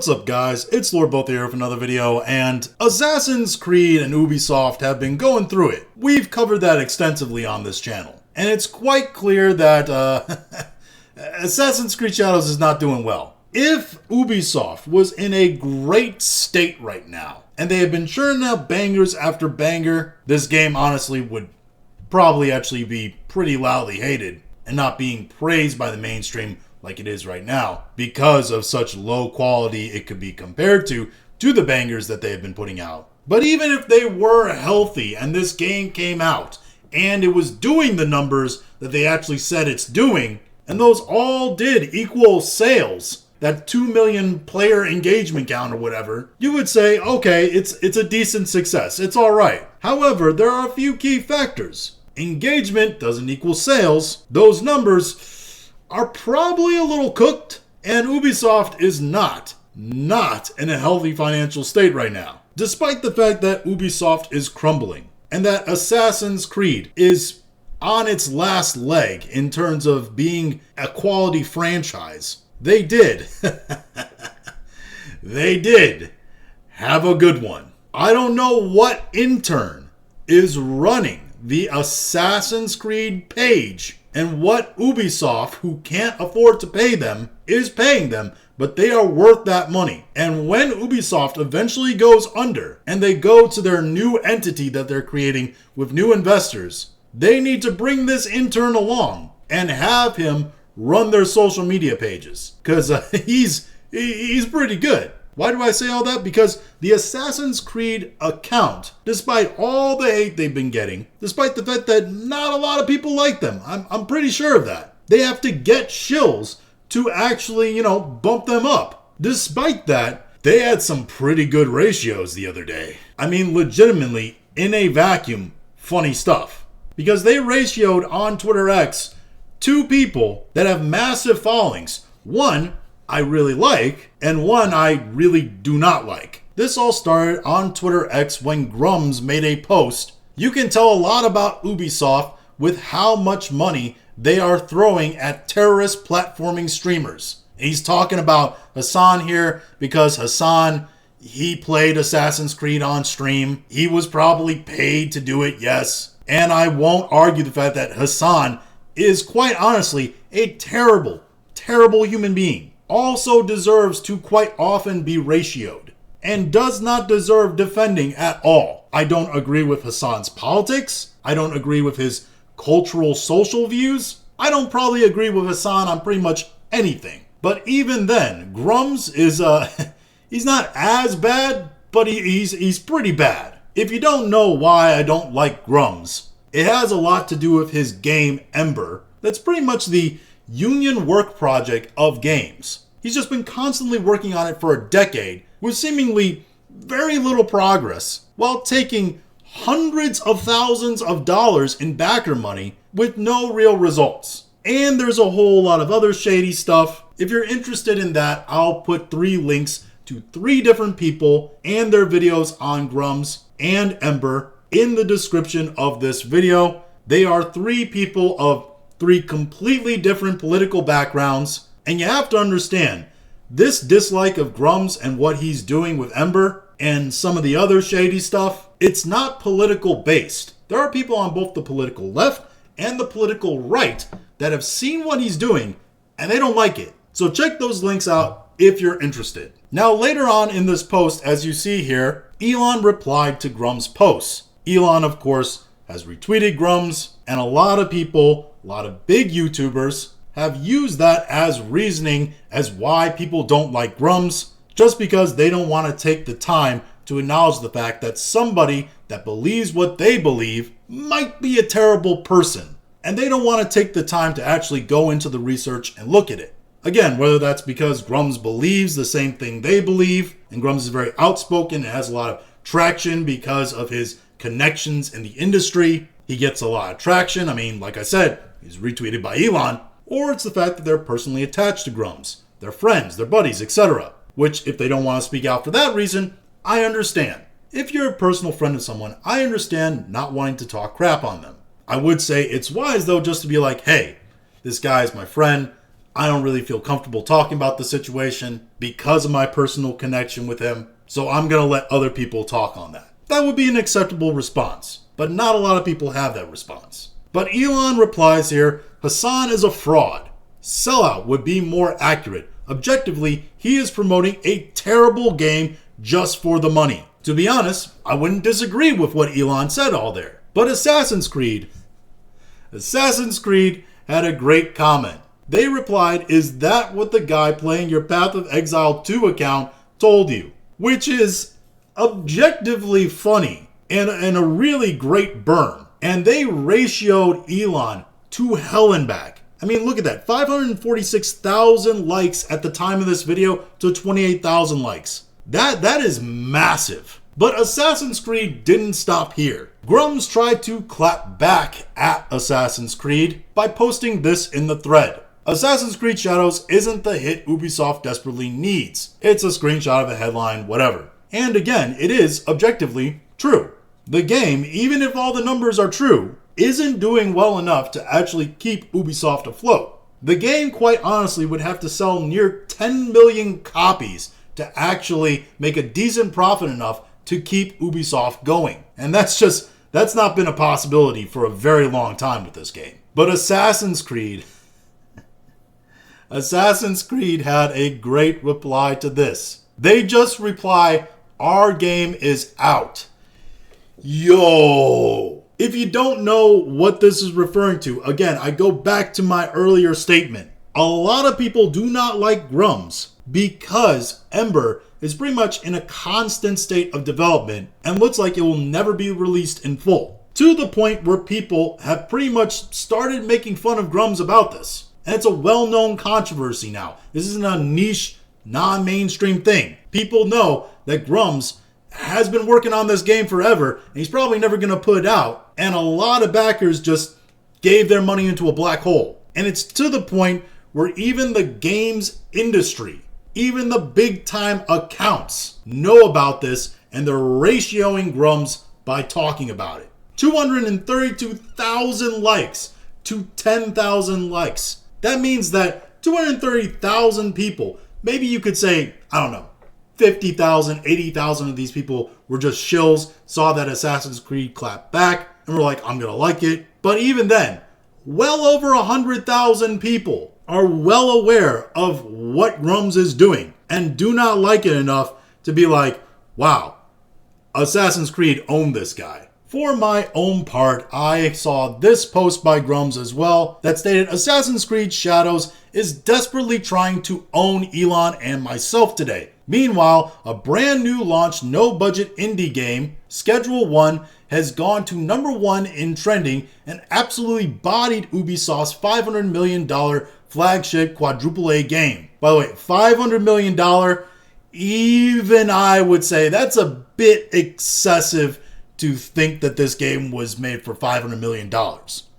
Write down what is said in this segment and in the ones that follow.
What's up guys, it's Lord Both here with another video, and Assassin's Creed and Ubisoft have been going through it. We've covered that extensively on this channel, and it's quite clear that Assassin's Creed Shadows is not doing well. If Ubisoft was in a great state right now, and they had been churning out bangers after banger, this game honestly would probably actually be pretty loudly hated and not being praised by the mainstream like it is right now, because of such low quality it could be compared to the bangers that they have been putting out. But even if they were healthy and this game came out and it was doing the numbers that they actually said it's doing, and those all did equal sales, that 2 million player engagement count or whatever, you would say, okay, it's a decent success, it's alright. However, there are a few key factors. Engagement doesn't equal sales. Those numbers are probably a little cooked, and Ubisoft is not in a healthy financial state right now. Despite the fact that Ubisoft is crumbling, and that Assassin's Creed is on its last leg in terms of being a quality franchise, they did have a good one. I don't know what intern is running the Assassin's Creed page and what Ubisoft, who can't afford to pay them, is paying them, but they are worth that money. And when Ubisoft eventually goes under and they go to their new entity that they're creating with new investors, they need to bring this intern along and have him run their social media pages, because he's pretty good. Why do I say all that? Because the Assassin's Creed account, despite all the hate they've been getting, despite the fact that not a lot of people like them, I'm pretty sure of that, they have to get shills to actually, bump them up. Despite that, they had some pretty good ratios the other day. I mean, legitimately, in a vacuum, funny stuff. Because they ratioed on Twitter X 2 people that have massive followings. One I really like, and one I really do not like. This all started on Twitter X when Grummz made a post. You can tell a lot about Ubisoft with how much money they are throwing at terrorist platforming streamers. He's talking about Hassan here because Hassan, he played Assassin's Creed on stream. He was probably paid to do it, yes. And I won't argue the fact that Hassan is quite honestly a terrible human being. Also deserves to quite often be ratioed, and does not deserve defending at all. I don't agree with Hassan's politics. I don't agree with his cultural social views. I don't probably agree with Hassan on pretty much anything. But even then, Grummz is, he's not as bad, but he's pretty bad. If you don't know why I don't like Grummz, it has a lot to do with his game Ember. That's pretty much the union work project of games. He's just been constantly working on it for a decade with seemingly very little progress, while taking hundreds of thousands of dollars in backer money with no real results. And there's a whole lot of other shady stuff. If you're interested in that, I'll put 3 links to 3 different people and their videos on Grummz and Ember in the description of this video. They are 3 people of 3 completely different political backgrounds, and you have to understand, this dislike of Grummz and what he's doing with Ember and some of the other shady stuff, it's not political based. There are people on both the political left and the political right that have seen what he's doing and they don't like it. So check those links out if you're interested. Now later on in this post, as you see here, Elon replied to Grummz' posts. Elon, of course, has retweeted Grummz, and a lot of people, a lot of big YouTubers, have used that as reasoning as why people don't like Grummz, just because they don't want to take the time to acknowledge the fact that somebody that believes what they believe might be a terrible person, and they don't want to take the time to actually go into the research and look at it. Again, whether that's because Grummz believes the same thing they believe, and Grummz is very outspoken and has a lot of traction because of his connections in the industry. He gets a lot of traction. I mean, like I said, he's retweeted by Elon. Or it's the fact that they're personally attached to Grummz. They're friends, they're buddies, etc. Which, if they don't want to speak out for that reason, I understand. If you're a personal friend of someone, I understand not wanting to talk crap on them. I would say it's wise, though, just to be like, hey, this guy is my friend. I don't really feel comfortable talking about the situation because of my personal connection with him, so I'm going to let other people talk on that. That would be an acceptable response, but not a lot of people have that response. But Elon replies here, Hassan is a fraud. Sellout would be more accurate. Objectively, he is promoting a terrible game just for the money. To be honest, I wouldn't disagree with what Elon said all there. But Assassin's Creed had a great comment. They replied, is that what the guy playing your Path of Exile 2 account told you? Which is objectively funny and a really great burn. And they ratioed Elon to hell and back. I mean, look at that. 546,000 likes at the time of this video to 28,000 likes. That is massive. But Assassin's Creed didn't stop here. Grummz tried to clap back at Assassin's Creed by posting this in the thread. Assassin's Creed Shadows isn't the hit Ubisoft desperately needs. It's a screenshot of a headline, whatever. And again, it is objectively true. The game, even if all the numbers are true, isn't doing well enough to actually keep Ubisoft afloat. The game, quite honestly, would have to sell near 10 million copies to actually make a decent profit enough to keep Ubisoft going. And that's not been a possibility for a very long time with this game. But Assassin's Creed had a great reply to this. They just reply, our game is out. Yo! If you don't know what this is referring to, again, I go back to my earlier statement. A lot of people do not like Grummz because Ember is pretty much in a constant state of development and looks like it will never be released in full. To the point where people have pretty much started making fun of Grummz about this. And it's a well-known controversy now. This isn't a niche, non-mainstream thing. People know that Grummz has been working on this game forever, and he's probably never going to put it out. And a lot of backers just gave their money into a black hole. And it's to the point where even the games industry, even the big-time accounts know about this, and they're ratioing Grummz by talking about it. 232,000 likes to 10,000 likes. That means that 230,000 people, maybe you could say, I don't know, 50,000, 80,000 of these people were just shills, saw that Assassin's Creed clap back, and were like, I'm going to like it. But even then, well over 100,000 people are well aware of what Grummz is doing and do not like it enough to be like, wow, Assassin's Creed owned this guy. For my own part, I saw this post by Grummz as well that stated Assassin's Creed Shadows is desperately trying to own Elon and myself today. Meanwhile, a brand new launched no-budget indie game, Schedule 1, has gone to #1 in trending and absolutely bodied Ubisoft's $500 million flagship quadruple A game. By the way, $500 million, even I would say that's a bit excessive to think that this game was made for $500 million.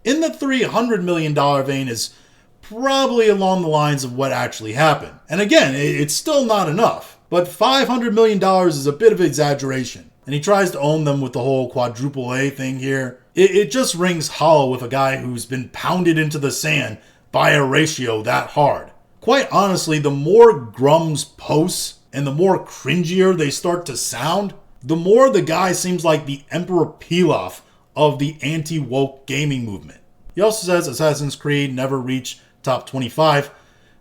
In the $300 million vein is probably along the lines of what actually happened. And again, it's still not enough. But $500 million is a bit of exaggeration. And he tries to own them with the whole quadruple A thing here. It just rings hollow with a guy who's been pounded into the sand by a ratio that hard. Quite honestly, the more Grummz posts and the more cringier they start to sound, the more the guy seems like the Emperor Pilaf of the anti-woke gaming movement. He also says Assassin's Creed never reached top 25.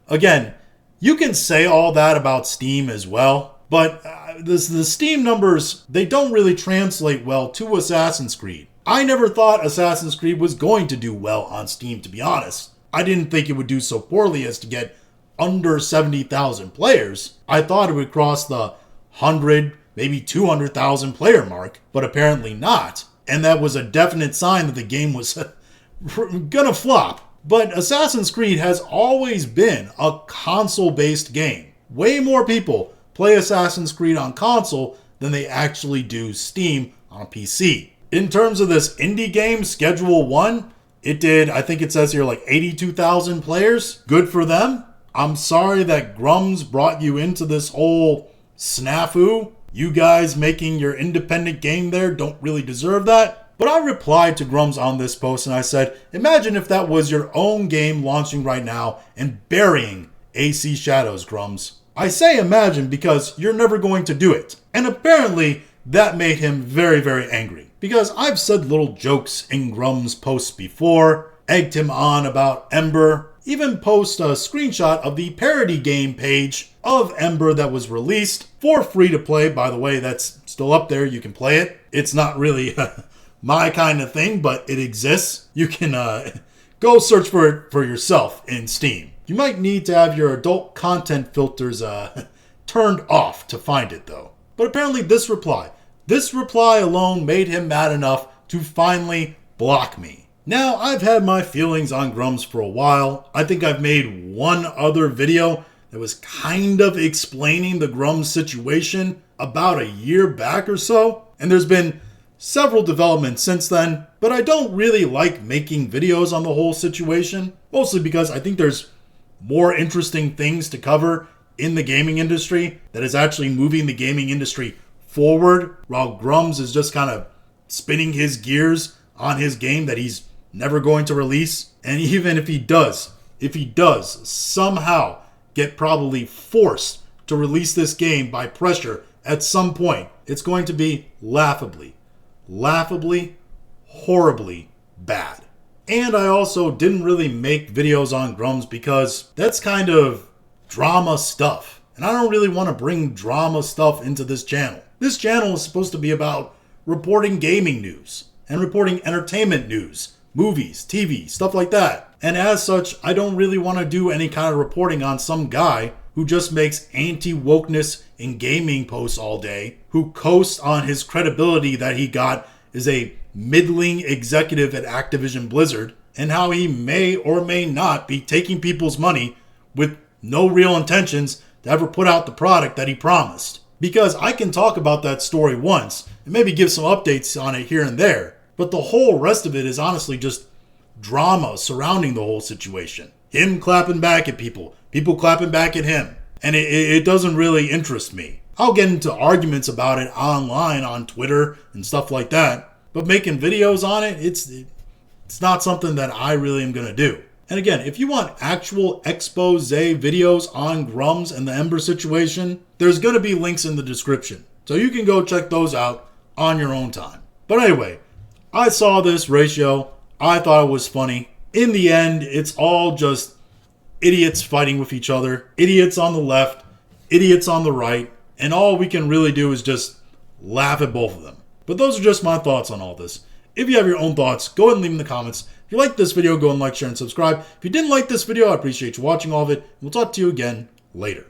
Again, you can say all that about Steam as well, but the Steam numbers, they don't really translate well to Assassin's Creed. I never thought Assassin's Creed was going to do well on Steam, to be honest. I didn't think it would do so poorly as to get under 70,000 players. I thought it would cross the 100, maybe 200,000 player mark, but apparently not. And that was a definite sign that the game was gonna flop. But Assassin's Creed has always been a console-based game. Way more people play Assassin's Creed on console than they actually do Steam on a PC. In terms of this indie game, Schedule 1, it did, I think it says here, like 82,000 players. Good for them. I'm sorry that Grummz brought you into this whole snafu. You guys making your independent game there don't really deserve that. But I replied to Grummz on this post and I said, imagine if that was your own game launching right now and burying AC Shadows, Grummz. I say imagine because you're never going to do it. And apparently that made him very, very angry. Because I've said little jokes in Grummz posts before, egged him on about Ember, even post a screenshot of the parody game page of Ember that was released for free to play. By the way, that's still up there. You can play it. It's not really my kind of thing, but it exists. You can go search for it for yourself in Steam. You might need to have your adult content filters turned off to find it though. But apparently this reply alone made him mad enough to finally block me. Now, I've had my feelings on Grummz for a while. I think I've made one other video that was kind of explaining the Grummz situation about a year back or so. And there's been several developments since then, but I don't really like making videos on the whole situation. Mostly because I think there's more interesting things to cover in the gaming industry that is actually moving the gaming industry forward, while Grummz is just kind of spinning his gears on his game that he's never going to release. And even if he does somehow get probably forced to release this game by pressure at some point, it's going to be laughably, horribly bad. And I also didn't really make videos on Grummz because that's kind of drama stuff. And I don't really want to bring drama stuff into this channel. This channel is supposed to be about reporting gaming news and reporting entertainment news, movies, TV, stuff like that. And as such, I don't really want to do any kind of reporting on some guy who just makes anti-wokeness in gaming posts all day, who coasts on his credibility that he got as a middling executive at Activision Blizzard, and how he may or may not be taking people's money with no real intentions to ever put out the product that he promised. Because I can talk about that story once and maybe give some updates on it here and there, but the whole rest of it is honestly just drama surrounding the whole situation. Him clapping back at people clapping back at him. And it doesn't really interest me. I'll get into arguments about it online on Twitter and stuff like that, but making videos on it, it's not something that I really am going to do. And again, if you want actual expose videos on Grummz and the Ember situation, there's going to be links in the description. So you can go check those out on your own time. But anyway, I saw this ratio. I thought it was funny. In the end, it's all just idiots fighting with each other. Idiots on the left, idiots on the right. And all we can really do is just laugh at both of them. But those are just my thoughts on all this. If you have your own thoughts, go ahead and leave them in the comments. If you liked this video, go and like, share, and subscribe. If you didn't like this video, I appreciate you watching all of it. We'll talk to you again later.